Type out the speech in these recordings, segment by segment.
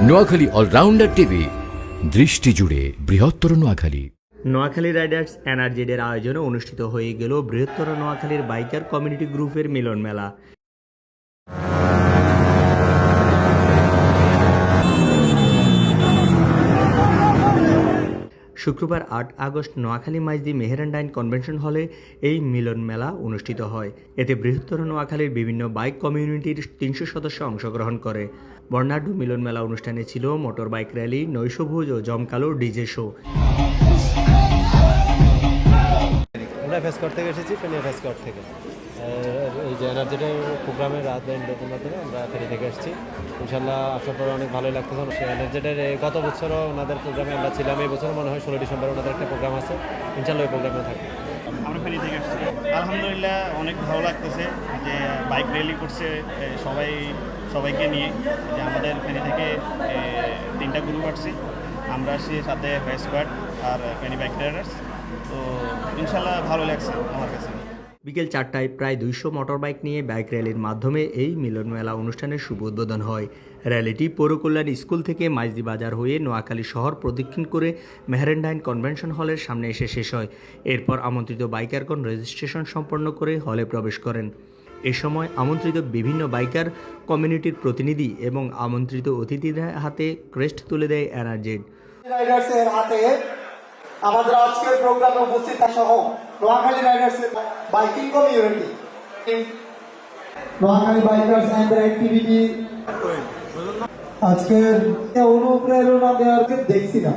Noakhali allrounder TV, দৃষ্টি জুড়ে বৃহত্তর নোয়াখালী। নোয়াখালী রাইডার্স এনার্জিডের আয়োজনে অনুষ্ঠিত হয়ে গেল বৃহত্তর নোয়াখালীর বাইকার কমিউনিটি গ্রুপের মিলন মেলা। শুক্রবার ৮ আগস্ট নোয়াখালী মাইজদি মেহেরানডাইন কনভেনশন হলে এই মিলন মেলা অনুষ্ঠিত হয়। এতে বৃহত্তর নোয়াখালীর বিভিন্ন বাইক কমিউনিটির ৩০০ সদস্য অংশগ্রহণ করে। বর্ণাঢ্য মিলন মেলা অনুষ্ঠানে ছিল মোটর বাইক র্যালি, নৈশভোজ ও জমকালো ডিজে শো। আমরা ফেসকোর্ট থেকে এসেছি, ফেনী ফেসকোর্ট থেকে। এই যে এনার্জিটার প্রোগ্রামের রাত এন্ডের মাধ্যমে আমরা ফেনী থেকে এসেছি। ইনশাল্লাহ আসার পরে অনেক ভালোই লাগতেছে। সেই এনার্জিটার গত বছরও ওনাদের প্রোগ্রামে আমরা ছিলাম, এই বছর মনে হয় 16 ডিসেম্বর ওনাদের একটা প্রোগ্রাম আছে, ইনশাল্লাহ ওই প্রোগ্রামে থাকবে। আমরা ফেনী থেকে এসেছি, আলহামদুলিল্লাহ অনেক ভালো লাগতেছে যে বাইক র্যালি করছে সবাইকে নিয়ে। যে আমাদের ফেনী থেকে 3টা গ্রুপ আসছে, আমরা আসছি সাথে ফেসকোর্ট আর ফেনী বাইক রাইডার্স। তো ইনশাল্লাহ ভালো লাগছে আমার কাছে। বিকেল 4টায় প্রায় 200 মোটরবাইক নিয়ে বাইক র্যালির মাধ্যমে এই মিলন মেলা অনুষ্ঠানের শুভ উদ্বোধন হয়। র্যালিটি পৌর কল্যাণ স্কুল থেকে মাইজদি বাজার হয়ে নোয়াখালী শহর প্রদক্ষিণ করে মেহেরানডাইন কনভেনশন হলের সামনে এসে শেষ হয়। এরপর আমন্ত্রিত বাইকারগণ রেজিস্ট্রেশন সম্পন্ন করে হলে প্রবেশ করেন। এ সময় আমন্ত্রিত বিভিন্ন বাইকার কমিউনিটির প্রতিনিধি এবং আমন্ত্রিত অতিথিদের হাতে ক্রেস্ট তুলে দেয় এনার্জিড। আমাদের আজকের প্রোগ্রামে উপস্থিত সহ নোয়াখালী রাইডার্সের biking community, Noakhali bikers and their activity আজকের অনুপ্রেরণা দেওয়ারকে দেখছি না।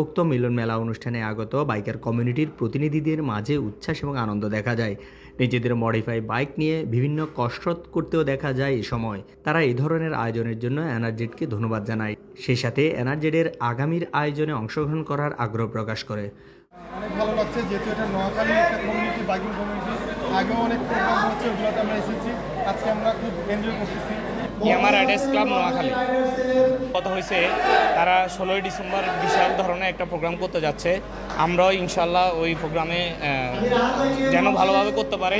উক্ত মিলন মেলা অনুষ্ঠানে আগত বাইকার কমিউনিটির প্রতিনিধিদের মাঝে উচ্ছ্বাস এবং আনন্দ দেখা যায়। নিজেদের মডিফাই বাইক নিয়ে বিভিন্ন কসরত করতেও দেখা যায়। এ সময় তারা এই ধরনের আয়োজনের জন্য এনার্জিডকে ধন্যবাদ জানায়। সেই সাথে এনার্জিডের আগামীর আয়োজনে অংশগ্রহণ করার আগ্রহ প্রকাশ করে। অনেক ভালো লাগছে, যেহেতু এটা নোয়াখালী একটা কমিউনিটি, বাইকিং কমিউনিটি। আগেও অনেক প্রোগ্রাম হচ্ছে, ওগুলোতে আমরা এসেছি। আজকে আমরা খুব এনজয় করতেছি। ইয়ামা রাইডার্স ক্লাব নোয়াখালী কথা হয়েছে, তারা 16 ডিসেম্বর বিশাল ধরনের একটা প্রোগ্রাম করতে যাচ্ছে। আমরাও ইনশাল্লাহ ওই প্রোগ্রামে যেন ভালোভাবে করতে পারে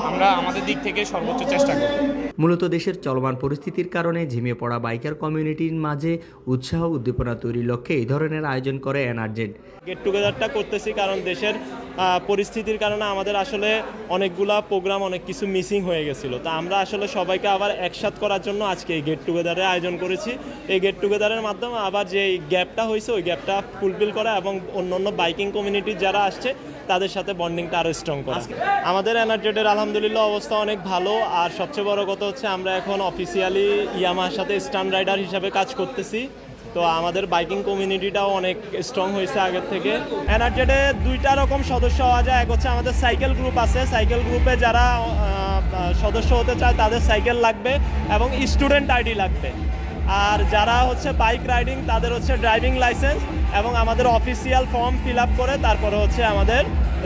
আমরা আমাদের দিক থেকে সর্বোচ্চ চেষ্টা করি। মূলত দেশের চলমান পরিস্থিতির কারণে ঝিমিয়ে পড়া বাইকার কমিউনিটির মাঝে উৎসাহ উদ্দীপনা তৈরির লক্ষ্যে এই ধরনের আয়োজন করে এনার্জিড। গেট টুগেদারটা করতেছি কারণ দেশের পরিস্থিতির কারণে আমাদের আসলে অনেকগুলা প্রোগ্রাম অনেক কিছু মিসিং হয়ে গেছিলো। তা আমরা আসলে সবাইকে আবার একসাথ করার জন্য আজকে এই গেট টুগেদারের আয়োজন করেছি। এই গেট টুগেদারের মাধ্যমে আবার যে গ্যাপটা হয়েছে ওই গ্যাপটা ফুলফিল করা এবং অন্য বাইকিং কমিউনিটির যারা আসছে তাদের সাথে বন্ডিংটা আরও স্ট্রং করা। আমাদের এনার্জিডের আলহামদুলিল্লাহ অবস্থা অনেক ভালো। আর সবচেয়ে বড় কথা হচ্ছে আমরা এখন অফিসিয়ালি ইয়ামার সাথে স্টান্ট রাইডার হিসাবে কাজ করতেছি। তো আমাদের বাইকিং কমিউনিটিটাও অনেক স্ট্রং হয়েছে আগের থেকে। এনার্জিডে 2টা রকম সদস্য হওয়া যায়। এক হচ্ছে আমাদের সাইকেল গ্রুপ আছে, সাইকেল গ্রুপে যারা সদস্য হতে চায় তাদের সাইকেল লাগবে এবং স্টুডেন্ট আইডি লাগবে। আর যারা হচ্ছে বাইক রাইডিং তাদের হচ্ছে ড্রাইভিং লাইসেন্স এবং আমাদের অফিসিয়াল ফর্ম ফিল আপ করে তারপরে হচ্ছে আমাদের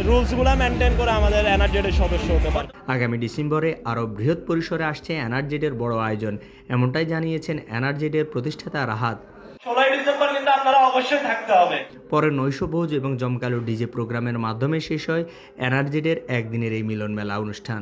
রুলসগুলো মেনটেন করে আমাদের এনার্জিডের সদস্য হতে পারে। আগামী ডিসেম্বরে আরও বৃহৎ পরিসরে আসছে এনার্জিডের বড় আয়োজন, এমনটাই জানিয়েছেন এনার্জিডের প্রতিষ্ঠাতা রাহাত। 16 ডিসেম্বর কিন্তু আপনারা অবশ্যই থাকতে হবে। পরে নৈশভোজ এবং জমকালো ডিজে প্রোগ্রামের মাধ্যমে শেষ হয় এনার্জিডের একদিনের এই মিলন মেলা অনুষ্ঠান।